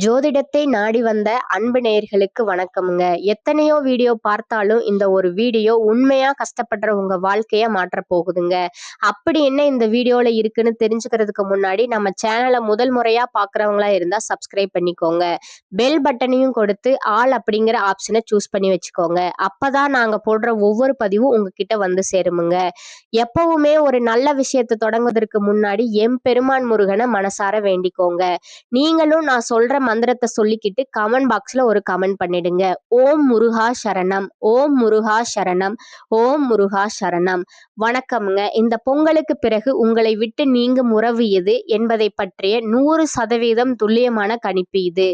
ஜோதிடத்தை நாடி வந்த அன்பு நேயர்களுக்கு வணக்கம்ங்க. எத்தனையோ வீடியோ பார்த்தாலும் இந்த ஒரு வீடியோ உண்மையா கஷ்டப்படுற உங்க வாழ்க்கைய மாற்றப் போகுதுங்க. அப்படி என்ன இந்த வீடியோல இருக்குன்னு தெரிஞ்சுக்கிறதுக்கு முன்னாடி நம்ம சேனலை முதல் முறையா பார்க்குறவங்களா இருந்தா சப்ஸ்கிரைப் பண்ணிக்கோங்க. பெல் பட்டனையும் கொடுத்து ஆல் அப்படிங்கிற ஆப்ஷனை சூஸ் பண்ணி வச்சுக்கோங்க. அப்பதான் நாங்க போடுற ஒவ்வொரு பதிவும் உங்ககிட்ட வந்து சேருமுங்க. எப்பவுமே ஒரு நல்ல விஷயத்தை தொடங்குவதற்கு முன்னாடி எம்பெருமான் முருகனை மனசார வேண்டிக்கோங்க. நீங்களும் நான் சொல்ற மந்திரத்தை சொல்லிக்கிட்டு கமெண்ட் பாக்ஸ்ல ஒரு கமெண்ட் பண்ணிடுங்க. ஓம் முருகா சரணம், ஓம் முருகா சரணம், ஓம் முருகா சரணம். வணக்கம்ங்க. இந்த பொங்கலுக்கு பிறகு உங்களை விட்டு நீங்கும் உறவு எது என்பதை பற்றிய 100% துல்லியமான கணிப்பு இது.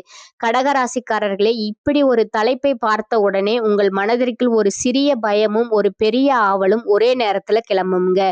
கடகராசிக்காரர்களே, இப்படி ஒரு தலைப்பை பார்த்த உடனே உங்கள் மனதிற்குள் ஒரு சிறிய பயமும் ஒரு பெரிய ஆவலும் ஒரே நேரத்துல கிளம்புங்க.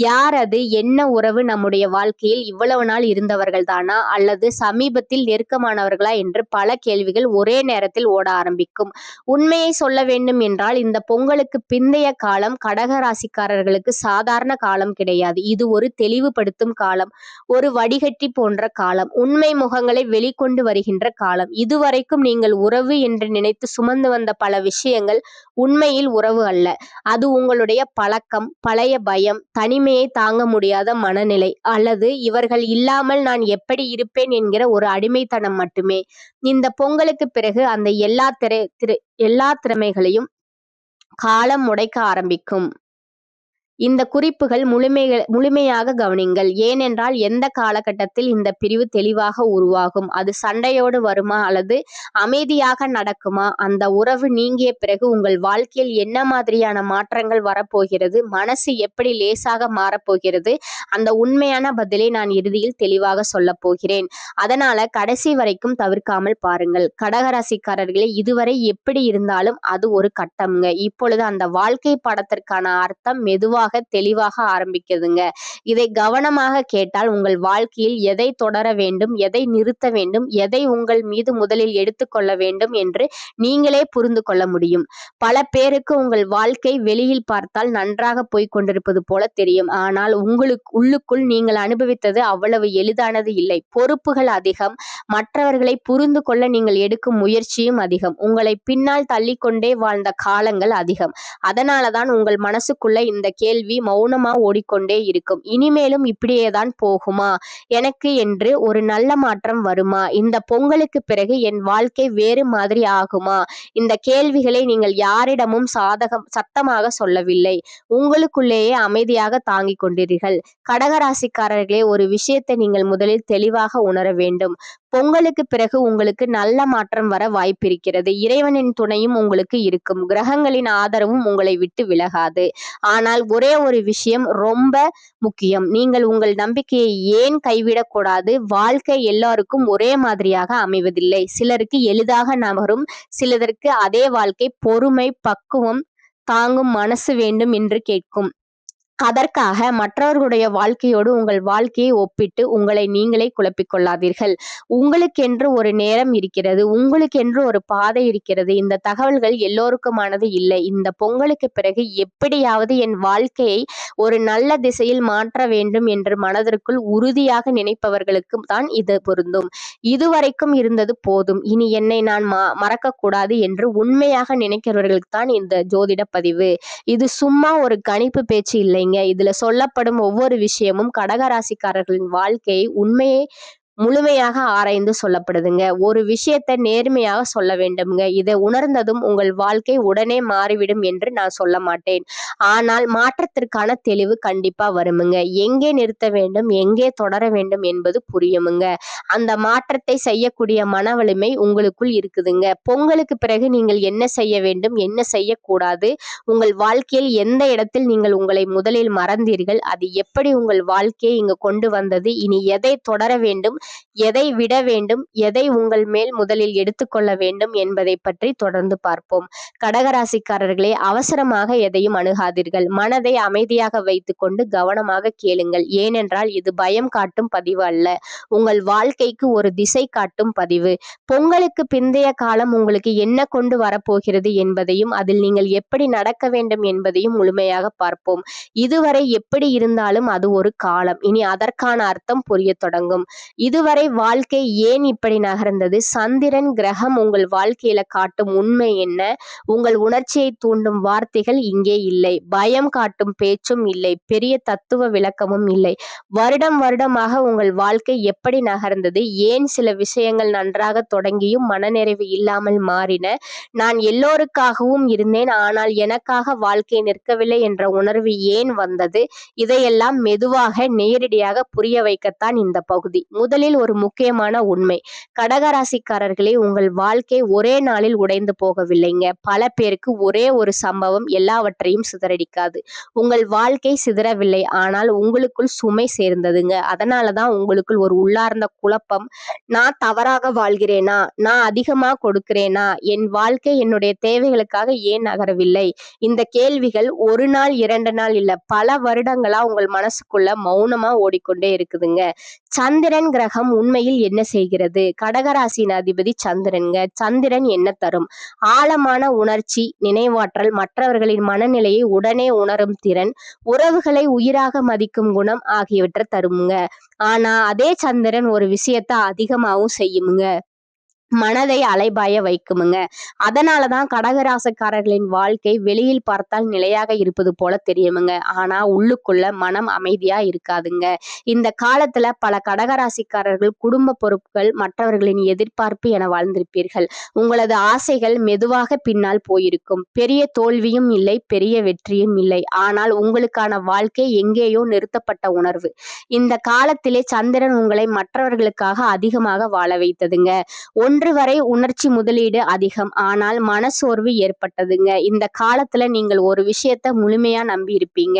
யார் அது? என்ன உறவு? நம்முடைய வாழ்க்கையில் இவ்வளவு நாள் இருந்தவர்கள் தானா, அல்லது சமீபத்தில் நெருக்கமானவர்களா என்று பல கேள்விகள் ஒரே நேரத்தில் ஓட ஆரம்பிக்கும். உண்மையை சொல்ல வேண்டும் என்றால் இந்த பொங்கலுக்கு பிந்தைய காலம் கடகராசிக்காரர்களுக்கு சாதாரண காலம் கிடையாது. இது ஒரு தெளிவுபடுத்தும் காலம், ஒரு வடிகட்டி போன்ற காலம், உண்மை முகங்களை வெளிக்கொண்டு வருகின்ற காலம். இதுவரைக்கும் நீங்கள் உறவு என்று நினைத்து சுமந்து வந்த பல விஷயங்கள் உண்மையில் உறவு அல்ல. அது உங்களுடைய பழக்கம், பழைய பயம், தனிமையை தாங்க முடியாத மனநிலை, அல்லது இவர்கள் இல்லாமல் நான் எப்படி இருப்பேன் என்கிற ஒரு அடிமைத்தனம் மட்டுமே. இந்த பொங்கலுக்கு பிறகு அந்த எல்லா திறமைகளையும் காலம் உடைக்க ஆரம்பிக்கும். இந்த குறிப்புகள் முழுமையாக கவனிங்கள். ஏனென்றால் எந்த காலகட்டத்தில் இந்த பிரிவு தெளிவாக உருவாகும், அது சண்டையோடு வருமா அல்லது அமைதியாக நடக்குமா, அந்த உறவு நீங்கிய பிறகு உங்கள் வாழ்க்கையில் என்ன மாதிரியான மாற்றங்கள் வரப்போகிறது, மனசு எப்படி லேசாக மாறப்போகிறது, அந்த உண்மையான பதிலை நான் இறுதியில் தெளிவாக சொல்ல போகிறேன். அதனால கடைசி வரைக்கும் தவிர்க்காமல் பாருங்கள். கடகராசிக்காரர்களே, இதுவரை எப்படி இருந்தாலும் அது ஒரு கட்டம்ங்க. இப்பொழுது அந்த வாழ்க்கை பாடத்திற்கான அர்த்தம் மெதுவாக தெளிவாக ஆரம்பிக்குதுங்க. இதை கவனமாக கேட்டால் உங்கள் வாழ்க்கையில் எதை தொடர வேண்டும், எதை நிறுத்த வேண்டும், எதை உங்கள் மீது முதலில் எடுத்துக்கொள்ள வேண்டும் என்று நீங்களே புரிந்து கொள்ள முடியும். பல பேருக்கு உங்கள் வாழ்க்கை வெளியில் பார்த்தால் நன்றாக போய் கொண்டிருப்பது போல தெரியும். ஆனால் உள்ளுக்குள் நீங்கள் அனுபவித்தது அவ்வளவு எளிதானது இல்லை. பொறுப்புகள் அதிகம், மற்றவர்களை புரிந்து கொள்ள நீங்கள் எடுக்கும் முயற்சியும் அதிகம், உங்களை பின்னால் தள்ளிக்கொண்டே வாழ்ந்த காலங்கள் அதிகம். அதனாலதான் உங்கள் மனசுக்குள்ள இந்த கேள்வி மௌனமா ஓடிக்கொண்டே இருக்கும். இனிமேலும் இப்படியேதான் போகுமா, எனக்கு என்று ஒரு நல்ல மாற்றம் வருமா, இந்த பொங்கலுக்கு பிறகு என் வாழ்க்கை வேறு மாதிரி ஆகுமா? இந்த கேள்விகளை நீங்கள் யாரிடமும் சத்தமாக சொல்லவில்லை, உங்களுக்குள்ளேயே அமைதியாக தாங்கிக் கொண்டீர்கள். கடகராசிக்காரர்களே, ஒரு விஷயத்தை நீங்கள் முதலில் தெளிவாக உணர வேண்டும். பொங்கலுக்கு பிறகு உங்களுக்கு நல்ல மாற்றம் வர வாய்ப்பிருக்கிறது. இறைவனின் துணையும் உங்களுக்கு இருக்கும், கிரகங்களின் ஆதரவும் உங்களை விட்டு விலகாது. ஆனால் ஒரே ஒரு விஷயம் ரொம்ப முக்கியம், நீங்கள் உங்கள் நம்பிக்கையை ஏன் கைவிடக்கூடாது? வாழ்க்கை எல்லாருக்கும் ஒரே மாதிரியாக அமைவதில்லை. சிலருக்கு எளிதாக நகரும், சிலருக்கு அதே வாழ்க்கை பொறுமை, பக்குவம், தாங்கும் மனசு வேண்டும் என்று கேட்கும். அதற்காக மற்றவர்களுடைய வாழ்க்கையோடு உங்கள் வாழ்க்கையை ஒப்பிட்டு உங்களை நீங்களே குழப்பிக் கொள்ளாதீர்கள். உங்களுக்கென்று ஒரு நேரம் இருக்கிறது, உங்களுக்கென்று ஒரு பாதை இருக்கிறது. இந்த தகவல்கள் எல்லோருக்குமானது இல்லை. இந்த பொங்கலுக்கு பிறகு எப்படியாவது என் வாழ்க்கையை ஒரு நல்ல திசையில் மாற்ற வேண்டும் என்று மனதிற்குள் உறுதியாக நினைப்பவர்களுக்கு தான் இது பொருந்தும். இதுவரைக்கும் இருந்தது போதும், இனி என்னை நான் மறக்கக்கூடாது என்று உண்மையாக நினைக்கிறவர்களுக்கு தான் இந்த ஜோதிட பதிவு. இது சும்மா ஒரு கணிப்பு பேச்சு இல்லை. இதுல சொல்லப்படும் ஒவ்வொரு விஷயமும் கடகராசிக்காரர்களின் வாழ்க்கையை முழுமையாக ஆராய்ந்து சொல்லப்படுதுங்க. ஒரு விஷயத்தை நேர்மையாக சொல்ல வேண்டும்ங்க. இதை உணர்ந்ததும் உங்கள் வாழ்க்கை உடனே மாறிவிடும் என்று நான் சொல்ல மாட்டேன். ஆனால் மாற்றத்திற்கான தெளிவு கண்டிப்பா வருமுங்க. எங்கே நிறுத்த வேண்டும், எங்கே தொடர வேண்டும் என்பது புரியுமுங்க. அந்த மாற்றத்தை செய்யக்கூடிய மன வலிமை உங்களுக்குள் இருக்குதுங்க. பொங்கலுக்கு பிறகு நீங்கள் என்ன செய்ய வேண்டும், என்ன செய்யக்கூடாது, உங்கள் வாழ்க்கையில் எந்த இடத்தில் நீங்கள் உங்களை முதலில் மறந்தீர்கள், அது எப்படி உங்கள் வாழ்க்கையை இங்கு கொண்டு வந்தது, இனி எதை தொடர வேண்டும், எதை விட வேண்டும், எதை உங்கள் மேல் முதலில் எடுத்துக்கொள்ள வேண்டும் என்பதை பற்றி தொடர்ந்து பார்ப்போம். கடகராசிக்காரர்களே, அவசரமாக எதையும் அணுகாதீர்கள். மனதை அமைதியாக வைத்துக்கொண்டு கவனமாக கேளுங்கள். ஏனென்றால் இது பயம் காட்டும் பதிவு அல்ல, உங்கள் வாழ்க்கைக்கு ஒரு திசை காட்டும் பதிவு. பொங்கலுக்கு பிந்தைய காலம் உங்களுக்கு என்ன கொண்டு வரப்போகிறது என்பதையும் அதில் நீங்கள் எப்படி நடக்க வேண்டும் என்பதையும் முழுமையாக பார்ப்போம். இதுவரை எப்படி இருந்தாலும் அது ஒரு காலம், இனி அதற்கான அர்த்தம் புரிய தொடங்கும். இது இதுவரை வாழ்க்கை ஏன் இப்படி நகர்ந்தது? சந்திரன் கிரகம் உங்கள் வாழ்க்கையில காட்டும் உண்மை என்ன? உங்கள் உணர்ச்சியை தூண்டும் வார்த்தைகள் இங்கே இல்லை. பயம் காட்டும் பேச்சும் இல்லை. பெரிய தத்துவ விளக்கமும் இல்லை. வருடம் வருடமாக உங்கள் வாழ்க்கை எப்படி நகர்ந்தது? ஏன் சில விஷயங்கள் நன்றாக தொடங்கியும் மனநிறைவு இல்லாமல் மாறின? நான் எல்லோருக்காகவும் இருந்தேன், ஆனால் எனக்காக வாழ்க்கை நிற்கவில்லை என்ற உணர்வு ஏன் வந்தது? இதையெல்லாம் மெதுவாக நேரடியாக புரிய வைக்கத்தான் இந்த பகுதி. முதலில் ஒரு முக்கியமான உண்மை. கடகராசிக்காரர்களே, உங்கள் வாழ்க்கை ஒரே நாளில் உடைந்து போகவில்லைங்க. பல பேருக்கு ஒரே ஒரு சம்பவம் எல்லாவற்றையும் சிதறடிக்காது. உங்கள் வாழ்க்கை சிதறவில்லை, ஆனால் உங்களுக்குள் சுமை சேர்ந்ததுங்க. அதனாலதான் உங்களுக்குள் ஒரு உள்ளார்ந்த குழப்பம். நான் தவறாக வாழ்கிறேனா? நான் அதிகமா கொடுக்கிறேனா? என் வாழ்க்கை என்னுடைய தேவைகளுக்காக ஏன் நகரவில்லை? இந்த கேள்விகள் ஒரு நாள் 2 நாள் இல்ல, பல வருடங்களா உங்கள் மனசுக்குள்ள மௌனமா ஓடிக்கொண்டே இருக்குதுங்க. சந்திரன் கிரகம் உண்மையில் என்ன செய்கிறது? கடகராசியின் அதிபதி சந்திரன்ங்க. சந்திரன் என்ன தரும்? ஆழமான உணர்ச்சி, நினைவாற்றல், மற்றவர்களின் மனநிலையை உடனே உணரும் திறன், உறவுகளை உயிராக மதிக்கும் குணம் ஆகியவற்றை தருமுங்க. ஆனா அதே சந்திரன் ஒரு விஷயத்த அதிகமாகவும் செய்யுமுங்க. மனதை அலைபாய வைக்குமுங்க. அதனாலதான் கடகராசிக்காரர்களின் வாழ்க்கை வெளியில் பார்த்தால் நிலையாக இருப்பது போல தெரியுமுங்க. ஆனா உள்ளுக்குள்ள மனம் அமைதியா இருக்காதுங்க. இந்த காலத்துல பல கடகராசிக்காரர்கள் குடும்ப பொறுப்புகள், மற்றவர்களின் எதிர்பார்ப்பு என வாழ்ந்திருப்பீர்கள். உங்களது ஆசைகள் மெதுவாக பின்னால் போயிருக்கும். பெரிய தோல்வியும் இல்லை, பெரிய வெற்றியும் இல்லை. ஆனால் உங்களுக்கான வாழ்க்கை எங்கேயோ நிறுத்தப்பட்ட உணர்வு. இந்த காலத்திலே சந்திரன் உங்களை மற்றவர்களுக்காக அதிகமாக வாழ வைத்ததுங்க. ஒன்று வரை உணர்ச்சி முதலீடு அதிகம், ஆனால் மனசோர்வு ஏற்பட்டதுங்க. இந்த காலத்துல நீங்கள் ஒரு விஷயத்த முழுமையா நம்பி இருப்பீங்க.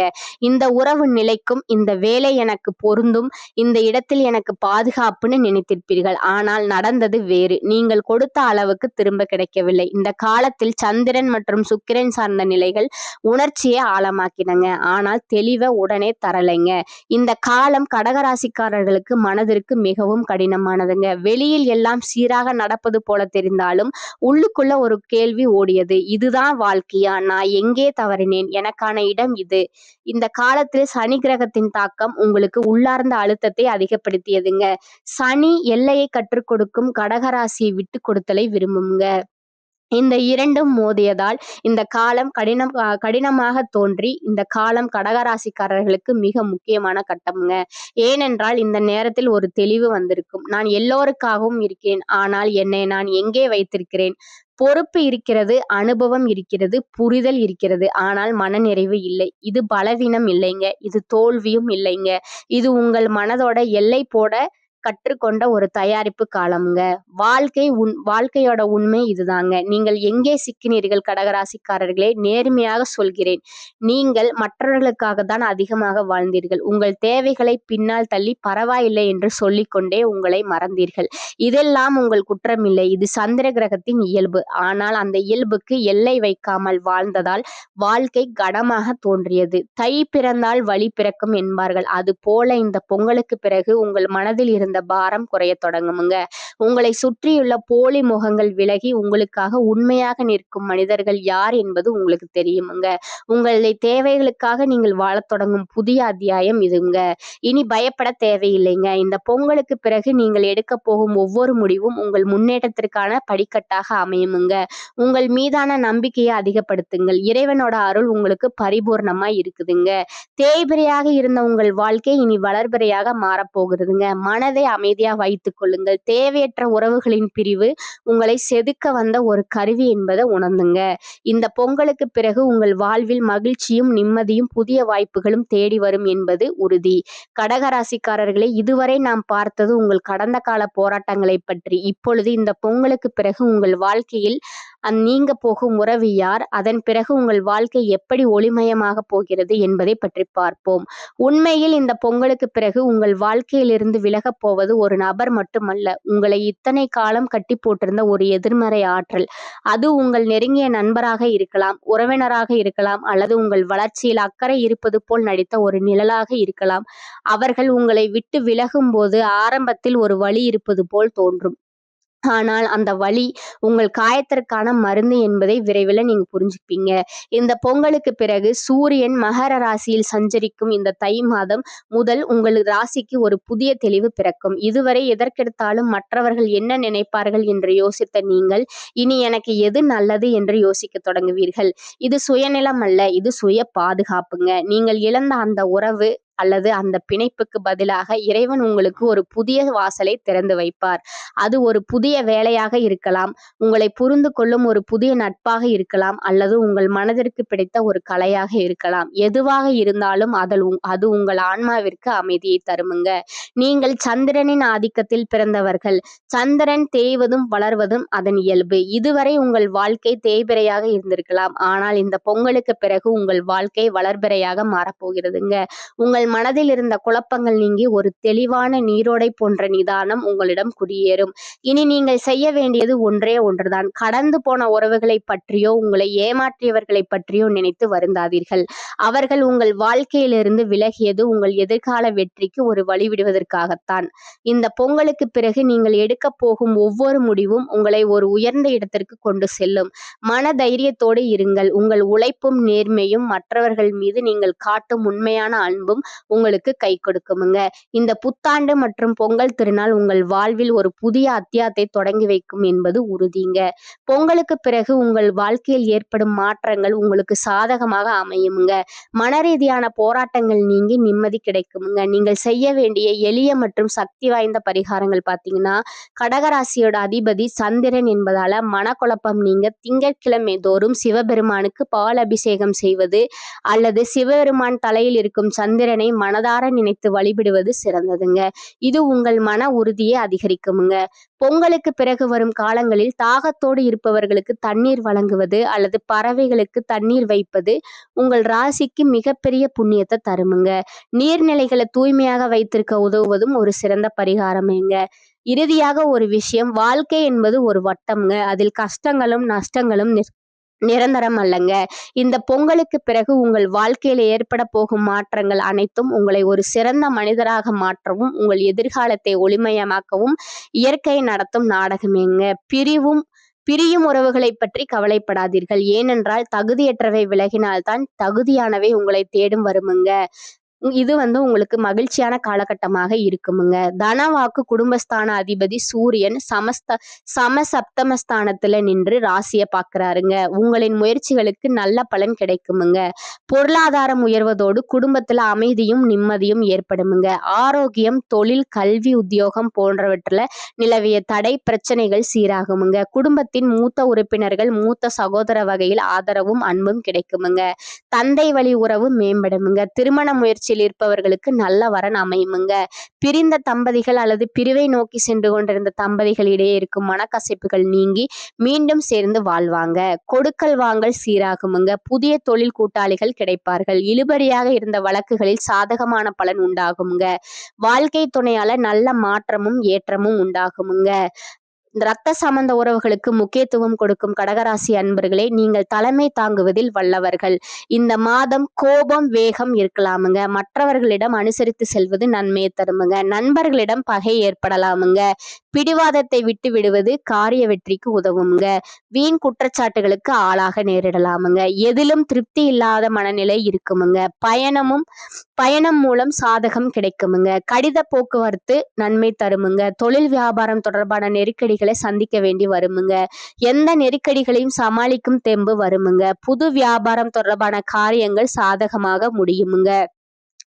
இந்த உறவு நிலைக்கும், இந்த வேலை எனக்கு பொருந்தும், இந்த இடத்தில் எனக்கு பாதுகாப்புன்னு நினைத்திருப்பீர்கள். ஆனால் நடந்தது வேறு. நீங்கள் கொடுத்த அளவுக்கு திரும்ப கிடைக்கவில்லை. இந்த காலத்தில் சந்திரன் மற்றும் சுக்கிரன் சார்ந்த நிலைகள் உணர்ச்சியை ஆழமாக்கினங்க, ஆனால் தெளிவை உடனே தரலைங்க. இந்த காலம் கடகராசிக்காரர்களுக்கு மனதிற்கு மிகவும் கடினமானதுங்க. வெளியில் எல்லாம் சீராக நடப்பது போல தெரிந்தாலும் உள்ளுக்குள்ள ஒரு கேள்வி ஓடியது. இதுதான் வாழ்க்கையா? நான் எங்கே தவறினேன்? எனக்கான இடம் இது. இந்த காலத்தில் சனி கிரகத்தின் தாக்கம் உங்களுக்கு உள்ளார்ந்த அழுத்தத்தை அதிகப்படுத்தியதுங்க. சனி எல்லையை கற்றுக் கொடுக்கும், கடகராசியை விட்டு கொடுத்தலை விரும்புங்க. இந்த இரண்டும் மோதியதால் இந்த காலம் கடினமாக தோன்றி, இந்த காலம் கடகராசிக்காரர்களுக்கு மிக முக்கியமான கட்டம்ங்க. ஏனென்றால் இந்த நேரத்தில் ஒரு தெளிவு வந்திருக்கும். நான் எல்லோருக்காகவும் இருக்கிறேன், ஆனால் என்னை நான் எங்கே வைத்திருக்கிறேன்? பொறுப்பு இருக்கிறது, அனுபவம் இருக்கிறது, புரிதல் இருக்கிறது, ஆனால் மனநிறைவு இல்லை. இது பலவீனம் இல்லைங்க, இது தோல்வியும் இல்லைங்க. இது உங்கள் மனதோட எல்லை போட கற்றுக்கொண்ட ஒரு தயாரிப்பு காலம்ங்க. வாழ்க்கையோட உண்மை இதுதாங்க. நீங்கள் எங்கே சிக்கினீர்கள் கடகராசிக்காரர்களே? நேர்மையாக சொல்கிறேன், நீங்கள் மற்றவர்களுக்காக தான் அதிகமாக வாழ்ந்தீர்கள். உங்கள் தேவைகளை பின்னால் தள்ளி பரவாயில்லை என்று சொல்லிக்கொண்டே உங்களை மறந்தீர்கள். இதெல்லாம் உங்கள் குற்றமில்லை, இது சந்திர கிரகத்தின் இயல்பு. ஆனால் அந்த இயல்புக்கு எல்லை வைக்காமல் வாழ்ந்ததால் வாழ்க்கை கனமாக தோன்றியது. தை பிறந்தால் வழி பிறக்கும் என்பார்கள். அது போல இந்த பொங்கலுக்கு பிறகு உங்கள் மனதில் இருந்த பாரம் குறைய தொடங்குமுங்க. உங்களை சுற்றியுள்ள போலி முகங்கள் விலகி உங்களுக்காக உண்மையாக நிற்கும் மனிதர்கள் யார் என்பது உங்களுக்கு தெரியுமுங்க. உங்களுடைய தேவைகளுக்காக நீங்கள் வாழத் தொடங்கும் புதிய அத்தியாயம் இதுங்க. இனி பயப்பட தேவையில்லைங்க. இந்த பொங்கலுக்கு பிறகு நீங்கள் எடுக்க போகும் ஒவ்வொரு முடிவும் உங்கள் முன்னேற்றத்திற்கான படிக்கட்டாக அமையுமுங்க. உங்கள் மீதான நம்பிக்கையை அதிகப்படுத்துங்கள். இறைவனோட அருள் உங்களுக்கு பரிபூர்ணமா இருக்குதுங்க. தேய்பிரையாக இருந்த உங்கள் வாழ்க்கை இனி வளர்பிறையாக மாறப்போகிறதுங்க. மனதை அமைதியா வைத்துக் கொள்ளுங்கள். தேவையற்ற உறவுகளின் பிரிவு உங்களை செதுக்க வந்த ஒரு கருவி என்பதை உணர்ந்துங்க. இந்த பொங்கலுக்கு பிறகு உங்கள் வாழ்வில் மகிழ்ச்சியும் நிம்மதியும் புதிய வாய்ப்புகளும் தேடி வரும் என்பது உறுதி. கடகராசிக்காரர்களே, இதுவரை நாம் பார்த்தது உங்கள் கடந்த கால போராட்டங்களை பற்றி. இப்பொழுது இந்த பொங்கலுக்கு பிறகு உங்கள் வாழ்க்கையில் நீங்க போகும் உறவு யார்? அதன் பிறகு உங்கள் வாழ்க்கை எப்படி ஒளிமயமாக போகிறது என்பதை பற்றி பார்ப்போம். உண்மையில் இந்த பொங்கலுக்கு பிறகு உங்கள் வாழ்க்கையிலிருந்து விலகப் போவது ஒரு நபர் மட்டுமல்ல, உங்களை இத்தனை காலம் கட்டி போட்டிருந்த ஒரு எதிர்மறை ஆற்றல். அது உங்கள் நெருங்கிய நண்பராக இருக்கலாம், உறவினராக இருக்கலாம், அல்லது உங்கள் வளர்ச்சியில் அக்கறை இருப்பது போல் நடித்த ஒரு நிழலாக இருக்கலாம். அவர்கள் உங்களை விட்டு விலகும் போது ஆரம்பத்தில் ஒரு வலி இருப்பது போல் தோன்றும். ஆனால் அந்த வலி உங்கள் காயத்திற்கான மருந்து என்பதை விரைவில் நீங்க புரிஞ்சுப்பீங்க. இந்த பொங்கலுக்கு பிறகு சூரியன் மகர ராசியில் சஞ்சரிக்கும் இந்த தை மாதம் முதல் உங்கள் ராசிக்கு ஒரு புதிய தெளிவு பிறக்கும். இதுவரை எதற்கெடுத்தாலும் மற்றவர்கள் என்ன நினைப்பார்கள் என்று யோசித்த நீங்கள் இனி எனக்கு எது நல்லது என்று யோசிக்க தொடங்குவீர்கள். இது சுயநலம் அல்ல, இது சுய பாதுகாப்புங்க. நீங்கள் இழந்த அந்த உறவு அல்லது அந்த பிணைப்புக்கு பதிலாக இறைவன் உங்களுக்கு ஒரு புதிய வாசலை திறந்து வைப்பார். அது ஒரு புதிய வேலையாக இருக்கலாம், உங்களை புரிந்து கொள்ளும் ஒரு புதிய நட்பாக இருக்கலாம், அல்லது உங்கள் மனதிற்கு பிடித்த ஒரு கலையாக இருக்கலாம். எதுவாக இருந்தாலும் அது உங்கள் ஆன்மாவிற்கு அமைதியை தருமுங்க. நீங்கள் சந்திரனின் ஆதிக்கத்தில் பிறந்தவர்கள். சந்திரன் தேய்வதும் வளர்வதும் அதன் இயல்பு. இதுவரை உங்கள் வாழ்க்கை தேய்பிறையாக இருந்திருக்கலாம், ஆனால் இந்த பொங்கலுக்கு பிறகு உங்கள் வாழ்க்கை வளர்பிறையாக மாறப்போகிறதுங்க. உங்கள் மனதில் இருந்த குழப்பங்கள் நீங்கி ஒரு தெளிவான நீரோடை போன்ற நிதானம் உங்களிடம் குடியேறும். இனி நீங்கள் செய்ய வேண்டியது ஒன்றே ஒன்றுதான். கடந்து போன உறவுகளை பற்றியோ உங்களை ஏமாற்றியவர்களை பற்றியோ நினைத்து வருந்தாதீர்கள். அவர்கள் உங்கள் வாழ்க்கையிலிருந்து விலகியது உங்கள் எதிர்கால வெற்றிக்கு ஒரு வழிவிடுவதற்காகத்தான். இந்த பொங்கலுக்கு பிறகு நீங்கள் எடுக்க போகும் ஒவ்வொரு முடிவும் உங்களை ஒரு உயர்ந்த இடத்திற்கு கொண்டு செல்லும். மன தைரியத்தோடு இருங்கள். உங்கள் உழைப்பும் நேர்மையும் மற்றவர்கள் மீது நீங்கள் காட்டும் உண்மையான அன்பும் உங்களுக்கு கை கொடுக்குமுங்க. இந்த புத்தாண்டு மற்றும் பொங்கல் திருநாள் உங்கள் வாழ்வில் ஒரு புதிய அத்தியாயத்தை தொடங்கி வைக்கும் என்பது உறுதிங்க. பொங்கலுக்கு பிறகு உங்கள் வாழ்க்கையில் ஏற்படும் மாற்றங்கள் உங்களுக்கு சாதகமாக அமையுமுங்க. மனரீதியான போராட்டங்கள் நீங்கி நிம்மதி கிடைக்குமுங்க. நீங்கள் செய்ய வேண்டிய எளிய மற்றும் சக்தி வாய்ந்த பரிகாரங்கள் பார்த்தீங்கன்னா, கடகராசியோட அதிபதி சந்திரன் என்பதால மனக்குழப்பம் நீங்க திங்கட்கிழமை தோறும் சிவபெருமானுக்கு பால் அபிஷேகம் செய்வது அல்லது சிவபெருமான் தலையில் இருக்கும் சந்திரனை மனதார நினைத்து வழிபடுவது சிறந்ததுங்க. இது உங்கள் மன உறுதியை அதிகரிக்குமுங்க. பொங்கலுக்கு பிறகு வரும் காலங்களில் தாகத்தோடு இருப்பவர்களுக்கு தண்ணீர் வழங்குவது அல்லது பறவைகளுக்கு தண்ணீர் வைப்பது உங்கள் ராசிக்கு மிகப்பெரிய புண்ணியத்தை தருமுங்க. நீர்நிலைகளை தூய்மையாக வைத்திருக்க உதவுவதும் ஒரு சிறந்த பரிகாரமேங்க. இறுதியாக ஒரு விஷயம், வாழ்க்கை என்பது ஒரு வட்டம்ங்க. அதில் கஷ்டங்களும் நஷ்டங்களும் நிரந்தரம் அல்லங்க. இந்த பொங்கலுக்கு பிறகு உங்கள் வாழ்க்கையில ஏற்பட போகும் மாற்றங்கள் அனைத்தும் உங்களை ஒரு சிறந்த மனிதராக மாற்றவும் உங்கள் எதிர்காலத்தை ஒளிமயமாக்கவும் இயற்கை நடத்தும் நாடகமேங்க. பிரியும் உறவுகளை பற்றி கவலைப்படாதீர்கள். ஏனென்றால் தகுதியற்றவை விலகினால்தான் தகுதியானவை உங்களை தேடும் வருமுங்க. இது உங்களுக்கு மகிழ்ச்சியான காலகட்டமாக இருக்குமுங்க. தனவாக்கு குடும்பஸ்தான அதிபதி சூரியன் சமசப்தமஸ்தானத்துல நின்று ராசியை பார்க்கிறாருங்க. உங்களின் முயற்சிகளுக்கு நல்ல பலன் கிடைக்குமுங்க. பொருளாதாரம் உயர்வதோடு குடும்பத்துல அமைதியும் நிம்மதியும் ஏற்படுமுங்க. ஆரோக்கியம், தொழில், கல்வி, உத்தியோகம் போன்றவற்றில் நிலவிய தடை பிரச்சனைகள் சீராகுமுங்க. குடும்பத்தின் மூத்த உறுப்பினர்கள் மூத்த சகோதர வகையில் ஆதரவும் அன்பும் கிடைக்குமுங்க. தந்தை வழி உறவு மேம்படுமுங்க. திருமண முயற்சி இருப்பவர்களுக்கு நல்ல வரன் அமையுமுங்க. பிரிந்த தம்பதிகள் அல்லது பிரிவை நோக்கி சென்று கொண்டிருந்த தம்பதிகளிடையே இருக்கும் மனக்கசப்புகள் நீங்கி மீண்டும் சேர்ந்து வாழ்வாங்க. கொடுக்கல் வாங்கல் சீராகுமுங்க. புதிய தொழில் கூட்டாளிகள் கிடைப்பார்கள். இழுபறியாக இருந்த வழக்குகளில் சாதகமான பலன் உண்டாகுமுங்க. வாழ்க்கை துணையால நல்ல மாற்றமும் ஏற்றமும் உண்டாகுமுங்க. இரத்த சம்பந்த உறவுகளுக்கு முக்கியத்துவம் கொடுக்கும் கடகராசி அன்பர்களே, நீங்கள் தலைமை தாங்குவதில் வல்லவர்கள். இந்த மாதம் கோபம், வேகம் இருக்கலாமுங்க. மற்றவர்களிடம் அனுசரித்து செல்வது நன்மையை தருமுங்க. நண்பர்களிடம் பகை ஏற்படலாமுங்க. பிடிவாதத்தை விட்டு விடுவது காரிய வெற்றிக்கு உதவுங்க. வீண் குற்றச்சாட்டுகளுக்கு ஆளாக நேரிடலாமுங்க. எதிலும் திருப்தி இல்லாத மனநிலை இருக்குமுங்க. பயணம் மூலம் சாதகம் கிடைக்குமுங்க. கடித போக்குவரத்து நன்மை தருமுங்க. தொழில் வியாபாரம் தொடர்பான நெருக்கடிகளை சந்திக்க வேண்டி வருமுங்க. எந்த நெருக்கடிகளையும் சமாளிக்கும் தெம்பு வருமுங்க. புது வியாபாரம் தொடர்பான காரியங்கள் சாதகமாக முடியுமுங்க.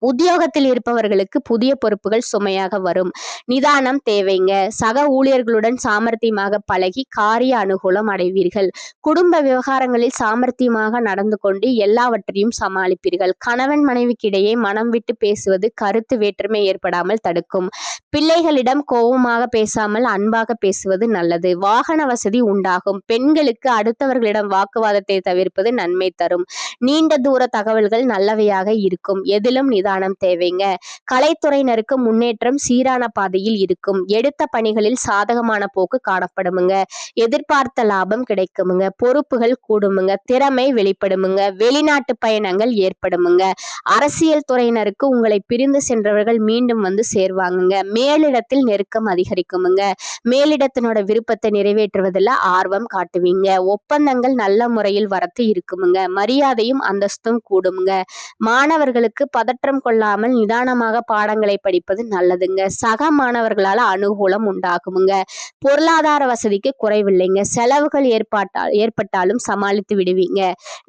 உத்தியோகத்தில் இருப்பவர்களுக்கு புதிய பொறுப்புகள் சுமையாக வரும். நிதானம் தேவைங்க. சக ஊழியர்களுடன் சாமர்த்தியமாக பழகி காரிய அனுகூலம் அடைவீர்கள். குடும்ப விவகாரங்களில் சாமர்த்தியமாக நடந்து கொண்டு எல்லாவற்றையும் சமாளிப்பீர்கள். கணவன் மனைவிக்கிடையே மனம் விட்டு பேசுவது கருத்து வேற்றுமை ஏற்படாமல் தடுக்கும். பிள்ளைகளிடம் கோபமாக பேசாமல் அன்பாக பேசுவது நல்லது. வாகன வசதி உண்டாகும். பெண்களுக்கு அடுத்தவர்களிடம் வாக்குவாதத்தை தவிர்ப்பது நன்மை தரும். நீண்ட தூர தகவல்கள் நல்லவையாக இருக்கும். எதிலும் நிதானம் கவனம் தேவைங்க. கலைத்துறையினருக்கு முன்னேற்றம் சீரான பாதையில் இருக்கும். எடுத்த பணிகளில் சாதகமான போக்கு காணப்படுமுங்க. எதிர்பார்த்த லாபம் கிடைக்குமுங்க. பொறுப்புகள் கூடுமுங்க. திறமை வெளிப்படுமுங்க. வெளிநாட்டு பயணங்கள் ஏற்படுமுங்க. அரசியல் துறையினருக்கு உங்களை பிரிந்து சென்றவர்கள் மீண்டும் வந்து சேர்வாங்கங்க. மேலிடத்தில் நெருக்கம் அதிகரிக்குமுங்க. மேலிடத்தினோட விருப்பத்தை நிறைவேற்றுவதில் ஆர்வம் காட்டுவீங்க. ஒப்பந்தங்கள் நல்ல முறையில் வரத்து இருக்குமுங்க. மரியாதையும் அந்தஸ்தும் கூடுமுங்க. மாணவர்களுக்கு பதற்றம் கொள்ளாமல் நிதானமாக பாடங்களை படிப்பது நல்லதுங்க. சக மாணவர்களால் அனுகூலம் உண்டாகுமுங்க. பொருளாதார வசதிக்கு குறைவில்லைங்க. செலவுகள் ஏற்பட்டாலும் சமாளித்து விடுவீங்க.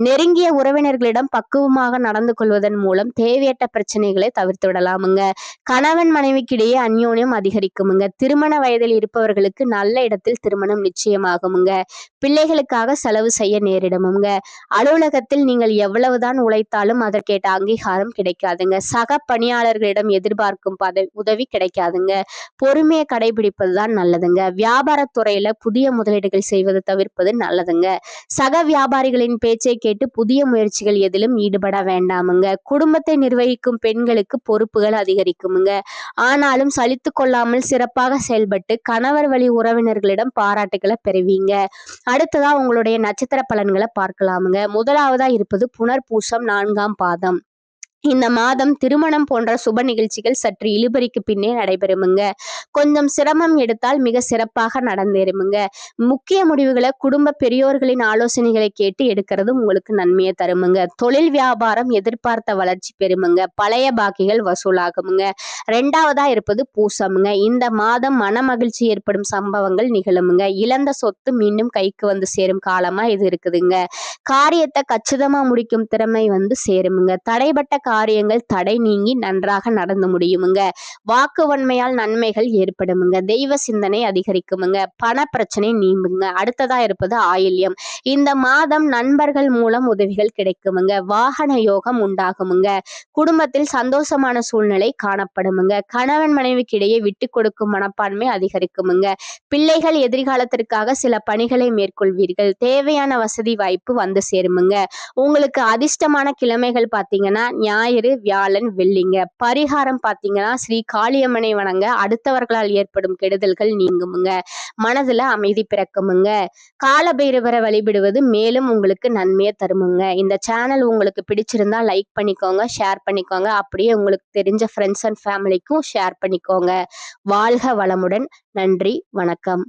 நெருங்கிய உறவினர்களிடம் பக்குவமாக நடந்து கொள்வதன் மூலம் தேவையற்ற பிரச்சனைகளை தவிர்த்து விடலாமுங்க. கணவன் மனைவிக்கிடையே அந்யோன்யம் அதிகரிக்குமுங்க. திருமண வயதில் இருப்பவர்களுக்கு நல்ல இடத்தில் திருமணம் நிச்சயமாகுமுங்க. பிள்ளைகளுக்காக செலவு செய்ய நேரிடுமுங்க. அலுவலகத்தில் நீங்கள் எவ்வளவுதான் உழைத்தாலும் அதற்கேற்ற அங்கீகாரம் கிடைக்காதுங்க. சக பணியாளர்களிடம் எதிர்பார்க்கும் உதவி கிடைக்காதுங்க. பொறுமையை கடைபிடிப்பதுதான் நல்லதுங்க. வியாபாரத்துறையில புதிய முதலீடுகள் செய்வது தவிர்ப்பது நல்லதுங்க. சக வியாபாரிகளின் பேச்சை கேட்டு புதிய முயற்சிகள் எதிலும் ஈடுபட வேண்டாமுங்க. குடும்பத்தை நிர்வகிக்கும் பெண்களுக்கு பொறுப்புகள் அதிகரிக்குமுங்க. ஆனாலும் சலித்து கொள்ளாமல் சிறப்பாக செயல்பட்டு கணவர் வழி உறவினர்களிடம் பாராட்டுகளை பெறுவீங்க. அடுத்ததா உங்களுடைய நட்சத்திர பலன்களை பார்க்கலாமுங்க. முதலாவதா இருப்பது புனர்பூசம் 4ஆம் பாதம். இந்த மாதம் திருமணம் போன்ற சுப நிகழ்ச்சிகள் சற்று இழுபறிக்கு பின்னே நடைபெறுமுங்க. கொஞ்சம் சிரமம் எடுத்தால் மிக சிறப்பாக நடந்தேறுமுங்க. முக்கிய முடிவுகளை குடும்ப பெரியோர்களின் ஆலோசனைகளை கேட்டு எடுக்கிறது உங்களுக்கு நன்மையை தருமுங்க. தொழில் வியாபாரம் எதிர்பார்த்த வளர்ச்சி பெறுமுங்க. பழைய பாக்கிகள் வசூலாகுமுங்க. 2ஆவதா இருப்பது பூசமுங்க. இந்த மாதம் மன மகிழ்ச்சி ஏற்படும் சம்பவங்கள் நிகழுமுங்க. இழந்த சொத்து மீண்டும் கைக்கு வந்து சேரும் காலமா இது இருக்குதுங்க. காரியத்தை கச்சிதமா முடிக்கும் திறமை வந்து சேருமுங்க. தடைபட்ட காரியங்கள் தடை நீங்கி நன்றாக நடந்து முடியுமுங்க. வாக்கு வன்மையால் நன்மைகள் ஏற்படுமுங்க. தெய்வ சிந்தனை அதிகரிக்குமுங்க. பண பிரச்சனை நீங்குங்க. அடுத்ததா இருப்பது ஆயில்யம். இந்த மாதம் நண்பர்கள் மூலம் உதவிகள் கிடைக்குமுங்க. வாகன யோகம் உண்டாகுமுங்க. குடும்பத்தில் சந்தோஷமான சூழ்நிலை காணப்படுமுங்க. கணவன் மனைவிக்கிடையே விட்டு கொடுக்கும் மனப்பான்மை அதிகரிக்குமுங்க. பிள்ளைகள் எதிர்காலத்திற்காக சில பணிகளை மேற்கொள்வீர்கள். தேவையான வசதி வாய்ப்பு வந்து சேருமுங்க. உங்களுக்கு அதிர்ஷ்டமான கிழமைகள் பார்த்தீங்கன்னா ஞாயிறு, வியாழன், வெள்ளிங்க. பரிகாரம் பார்த்தீங்கன்னா ஸ்ரீ காளியம்மனை வணங்க அடுத்தவர்களால் ஏற்படும் கெடுதல்கள் நீங்குமுங்க. மனதுல அமைதி பிறக்குமுங்க. காலபைரவரை வழிபடுவது மேலும் உங்களுக்கு நன்மையை தருமுங்க. இந்த சேனல் உங்களுக்கு பிடிச்சிருந்தா லைக் பண்ணிக்கோங்க, ஷேர் பண்ணிக்கோங்க. அப்படியே உங்களுக்கு தெரிஞ்ச ஃப்ரெண்ட்ஸ் அண்ட் ஃபேமிலிக்கும் ஷேர் பண்ணிக்கோங்க. வாழ்க வளமுடன். நன்றி, வணக்கம்.